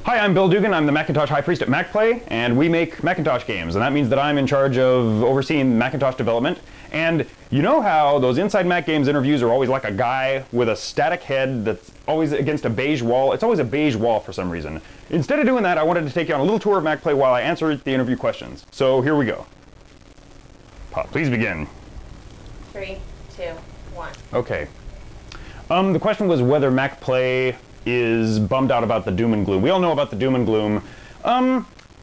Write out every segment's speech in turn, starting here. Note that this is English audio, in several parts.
Hi, I'm Bill Dugan. I'm the Macintosh High Priest at MacPlay, and we make Macintosh games. And that means that I'm in charge of overseeing Macintosh development. And you know how those Inside Mac Games interviews are always like a guy with a static head that's always against a beige wall? It's always a beige wall for some reason. Instead of doing that, I wanted to take you on a little tour of MacPlay while I answer the interview questions. So here we go. Please begin. 3, 2, 1. Okay. The question was whether MacPlay is bummed out about the doom and gloom. We all know about the doom and gloom.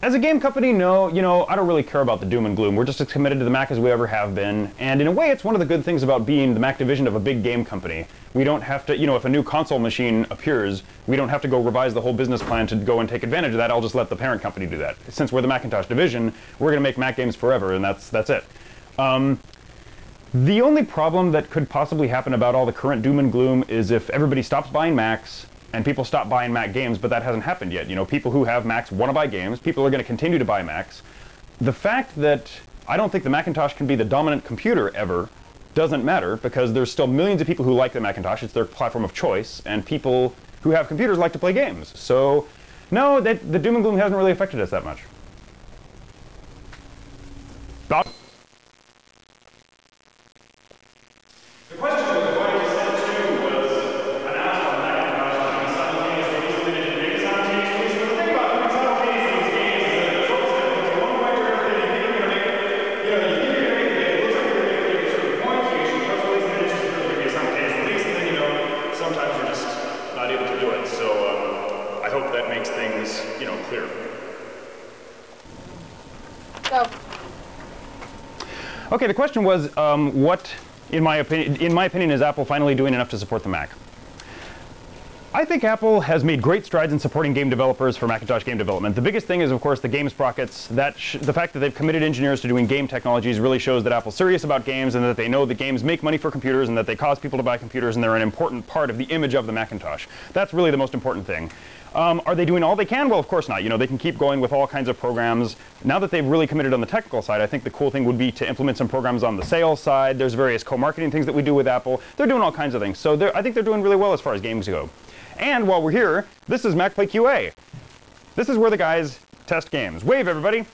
As a game company, no, I don't really care about the doom and gloom. We're just as committed to the Mac as we ever have been. And in a way, it's one of the good things about being the Mac division of a big game company. We don't have to, if a new console machine appears, we don't have to go revise the whole business plan to go and take advantage of that. I'll just let the parent company do that. Since we're the Macintosh division, we're going to make Mac games forever, and that's it. The only problem that could possibly happen about all the current doom and gloom is if everybody stops buying Macs and people stop buying Mac games, but that hasn't happened yet. People who have Macs want to buy games. People are going to continue to buy Macs. The fact that I don't think the Macintosh can be the dominant computer ever doesn't matter, because there's still millions of people who like the Macintosh. It's their platform of choice, and people who have computers like to play games. So no, the doom and gloom hasn't really affected us that much. Bob? The question was why Descent 2 was announced on Macintosh doing simultaneously, recently they didn't make it simultaneously. So the thing about doing simultaneously these games is that there's always going to be one point or other that you think you're going to make, you think you're going to make the game, it looks like you're going to make a certain point, so you issue press release, and then it's just going to be a simultaneous release, and then sometimes you're just not able to do it. So I hope that makes things, clear. Go. Okay, the question was, what, in my opinion, is Apple finally doing enough to support the Mac? I think Apple has made great strides in supporting game developers for Macintosh game development. The biggest thing is, of course, the game sprockets. The fact that they've committed engineers to doing game technologies really shows that Apple's serious about games, and that they know that games make money for computers, and that they cause people to buy computers, and they're an important part of the image of the Macintosh. That's really the most important thing. Are they doing all they can? Well, of course not. They can keep going with all kinds of programs. Now that they've really committed on the technical side, I think the cool thing would be to implement some programs on the sales side. There's various co-marketing things that we do with Apple. They're doing all kinds of things. So I think they're doing really well as far as games go. And while we're here, this is MacPlay QA. This is where the guys test games. Wave, everybody.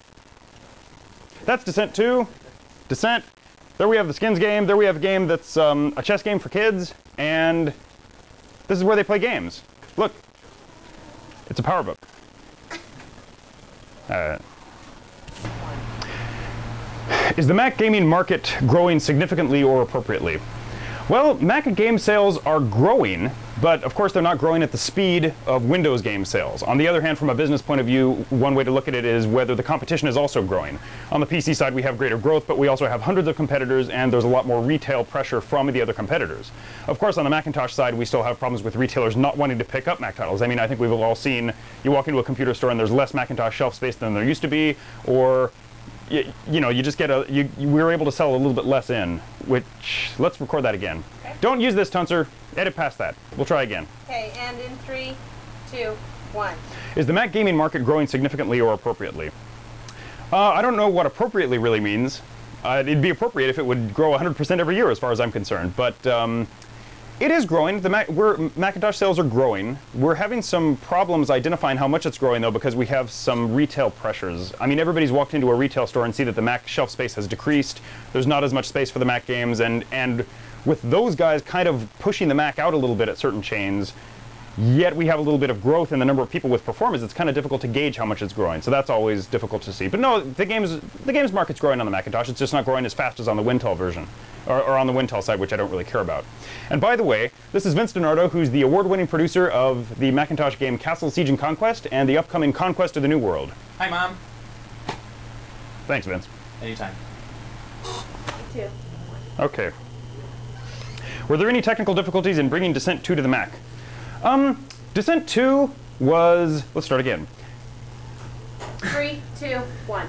That's Descent 2. Descent. There we have the Skins game. There we have a game that's a chess game for kids. And this is where they play games. Look. It's a PowerBook. Is the Mac gaming market growing significantly or appropriately? Well, Mac game sales are growing, but of course they're not growing at the speed of Windows game sales. On the other hand, from a business point of view, one way to look at it is whether the competition is also growing. On the PC side, we have greater growth, but we also have hundreds of competitors, and there's a lot more retail pressure from the other competitors. Of course, on the Macintosh side, we still have problems with retailers not wanting to pick up Mac titles. I mean, I think we've all seen, you walk into a computer store and there's less Macintosh shelf space than there used to be, or you just get we were able to sell a little bit less in, which, let's record that again. Okay. Don't use this, Tuncer. Edit past that. We'll try again. Okay, and in 3, 2, 1. Is the Mac gaming market growing significantly or appropriately? I don't know what appropriately really means. It'd be appropriate if it would grow 100% every year as far as I'm concerned, but it is growing. Macintosh sales are growing. We're having some problems identifying how much it's growing, though, because we have some retail pressures. I mean, everybody's walked into a retail store and see that the Mac shelf space has decreased. There's not as much space for the Mac games, and with those guys kind of pushing the Mac out a little bit at certain chains, yet we have a little bit of growth in the number of people with performance. It's kind of difficult to gauge how much it's growing, so that's always difficult to see. But no, the games market's growing on the Macintosh. It's just not growing as fast as on the Wintel version, or on the Wintel side, which I don't really care about. And by the way, this is Vince DiNardo, who's the award-winning producer of the Macintosh game Castle, Siege, and Conquest, and the upcoming Conquest of the New World. Hi, Mom. Thanks, Vince. Anytime. 2. Okay. Were there any technical difficulties in bringing Descent 2 to the Mac? Descent 2 was, let's start again. 3, 2, 1.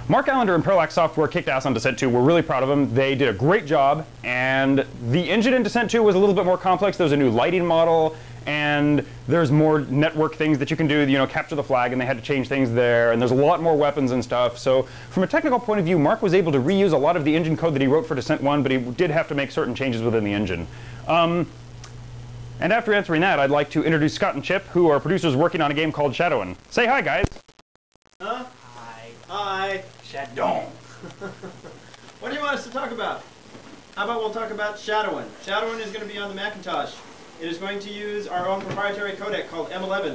Mark Allender and Parallax Software kicked ass on Descent 2. We're really proud of them. They did a great job, and the engine in Descent 2 was a little bit more complex. There's a new lighting model, and there's more network things that you can do, capture the flag, and they had to change things there, and there's a lot more weapons and stuff. So from a technical point of view, Mark was able to reuse a lot of the engine code that he wrote for Descent 1, but he did have to make certain changes within the engine. And after answering that, I'd like to introduce Scott and Chip, who are producers working on a game called Shadowin'. Say hi, guys. Huh? Hi. Shadow. What do you want us to talk about? How about we'll talk about Shadowin'. Shadowin' is going to be on the Macintosh. It is going to use our own proprietary codec called M11,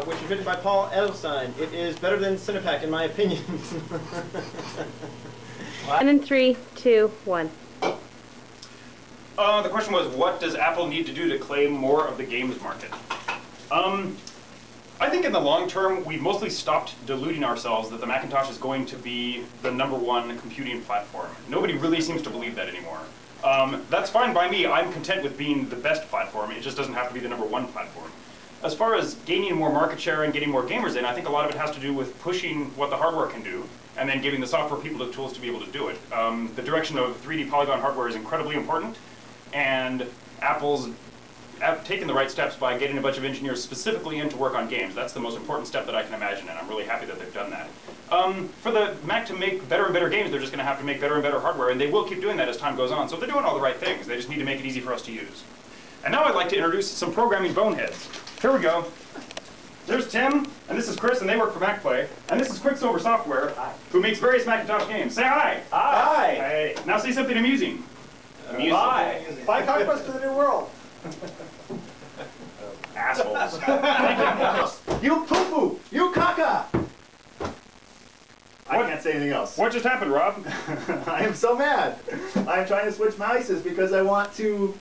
which is written by Paul Edelstein. It is better than Cinepack, in my opinion. And in 3, 2, 1. The question was, what does Apple need to do to claim more of the games market? I think in the long term, we've mostly stopped deluding ourselves that the Macintosh is going to be the #1 computing platform. Nobody really seems to believe that anymore. That's fine by me. I'm content with being the best platform. It just doesn't have to be the #1 platform. As far as gaining more market share and getting more gamers in, I think a lot of it has to do with pushing what the hardware can do and then giving the software people the tools to be able to do it. The direction of 3D polygon hardware is incredibly important, and Apple's taken the right steps by getting a bunch of engineers specifically in to work on games. That's the most important step that I can imagine, and I'm really happy that they've done that. For the Mac to make better and better games, they're just going to have to make better and better hardware, and they will keep doing that as time goes on. So they're doing all the right things. They just need to make it easy for us to use. And now I'd like to introduce some programming boneheads. Here we go. There's Tim, and this is Chris, and they work for MacPlay. And this is Quicksilver Software, who makes various Macintosh games. Say hi! Hi! Hey. Now say something amusing. Bye! Bye, Conquest of the New World! Assholes. You poo-poo! You caca! I can't say anything else. What just happened, Rob? I am so mad. I am trying to switch mices because I want to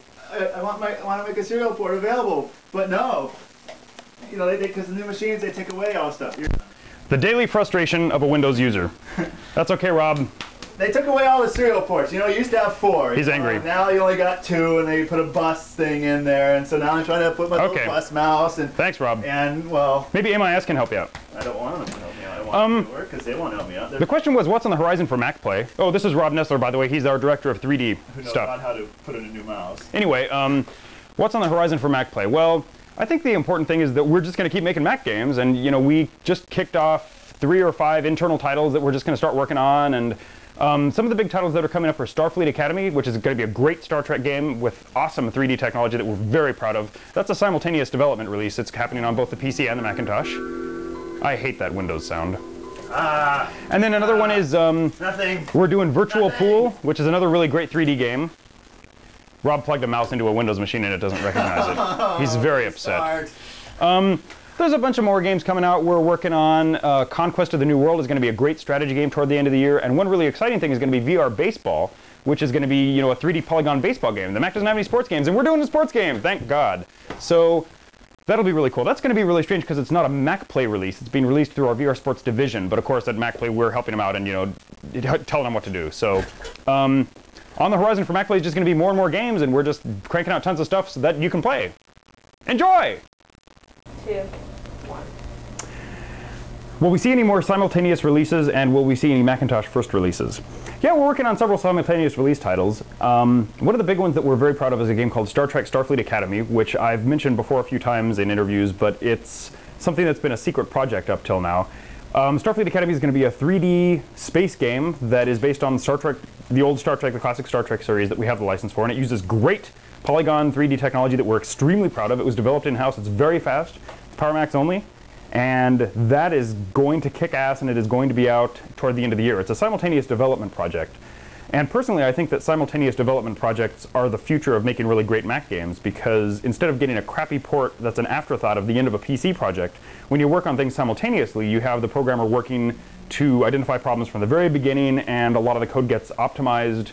make a serial port available, but no. You know, because the new machines, they take away all stuff. The daily frustration of a Windows user. That's okay, Rob. They took away all the serial ports. You know, you used to have 4. He's angry. Now you only got 2, and they put a bus thing in there, and so now I'm trying to put my little bus mouse. And thanks, Rob. And, well... Maybe MIS can help you out. I don't want them to help me out. I want them to work, because they won't help me out. The question was, what's on the horizon for MacPlay? Oh, this is Rob Nessler, by the way. He's our director of 3D Who knows stuff. not how to put in a new mouse. Anyway, what's on the horizon for MacPlay? Well, I think the important thing is that we're just going to keep making Mac games, and you know, we just kicked off 3 or 5 internal titles that we're just going to start working on, and some of the big titles that are coming up are Starfleet Academy, which is going to be a great Star Trek game with awesome 3D technology that we're very proud of. That's a simultaneous development release. It's happening on both the PC and the Macintosh. I hate that Windows sound. And then another one is Nothing. we're doing Virtual Pool, which is another really great 3D game. Rob plugged a mouse into a Windows machine and it doesn't recognize it. He's very upset. There's a bunch of more games coming out we're working on. Conquest of the New World is going to be a great strategy game toward the end of the year. And one really exciting thing is going to be VR Baseball, which is going to be, you know, a 3D polygon baseball game. The Mac doesn't have any sports games, and we're doing a sports game, thank God. So that'll be really cool. That's going to be really strange because it's not a MacPlay release. It's being released through our VR Sports division. But of course, at MacPlay, we're helping them out and, you know, telling them what to do. So on the horizon for MacPlay is just going to be more and more games, and we're just cranking out tons of stuff so that you can play. Enjoy! 2, 1. Will we see any more simultaneous releases, and will we see any Macintosh first releases? Yeah, we're working on several simultaneous release titles. One of the big ones that we're very proud of is a game called Star Trek Starfleet Academy, which I've mentioned before a few times in interviews, but it's something that's been a secret project up till now. Starfleet Academy is going to be a 3D space game that is based on Star Trek, the old Star Trek, the classic Star Trek series that we have the license for, and it uses great polygon 3D technology that we're extremely proud of. It was developed in-house. It's very fast. It's PowerMax only. And that is going to kick ass, and it is going to be out toward the end of the year. It's a simultaneous development project. And personally, I think that simultaneous development projects are the future of making really great Mac games, because instead of getting a crappy port that's an afterthought of the end of a PC project, when you work on things simultaneously, you have the programmer working to identify problems from the very beginning, and a lot of the code gets optimized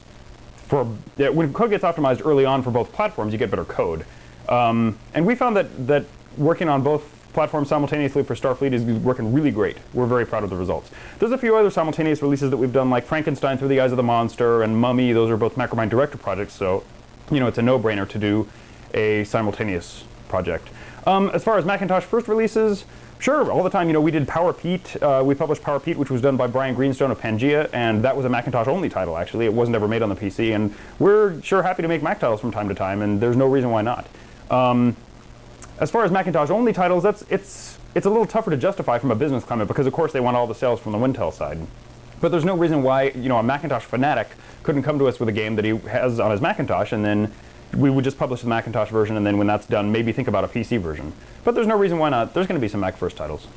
for... when code gets optimized early on for both platforms, you get better code. And we found that working on both platforms simultaneously for Starfleet is working really great. We're very proud of the results. There's a few other simultaneous releases that we've done, like Frankenstein Through the Eyes of the Monster and Mummy. Those are both Macromind Director projects, so you know, it's a no-brainer to do a simultaneous project. As far as Macintosh first releases, sure, all the time. You know, we did Power Pete. We published Power Pete, which was done by Brian Greenstone of Pangea, and that was a Macintosh-only title, actually. It wasn't ever made on the PC, and we're sure happy to make Mac titles from time to time, and there's no reason why not. As far as Macintosh-only titles, it's a little tougher to justify from a business climate because, of course, they want all the sales from the Wintel side. But there's no reason why, you know, a Macintosh fanatic couldn't come to us with a game that he has on his Macintosh and then, we would just publish the Macintosh version, and then when that's done, maybe think about a PC version. But there's no reason why not. There's going to be some Mac first titles.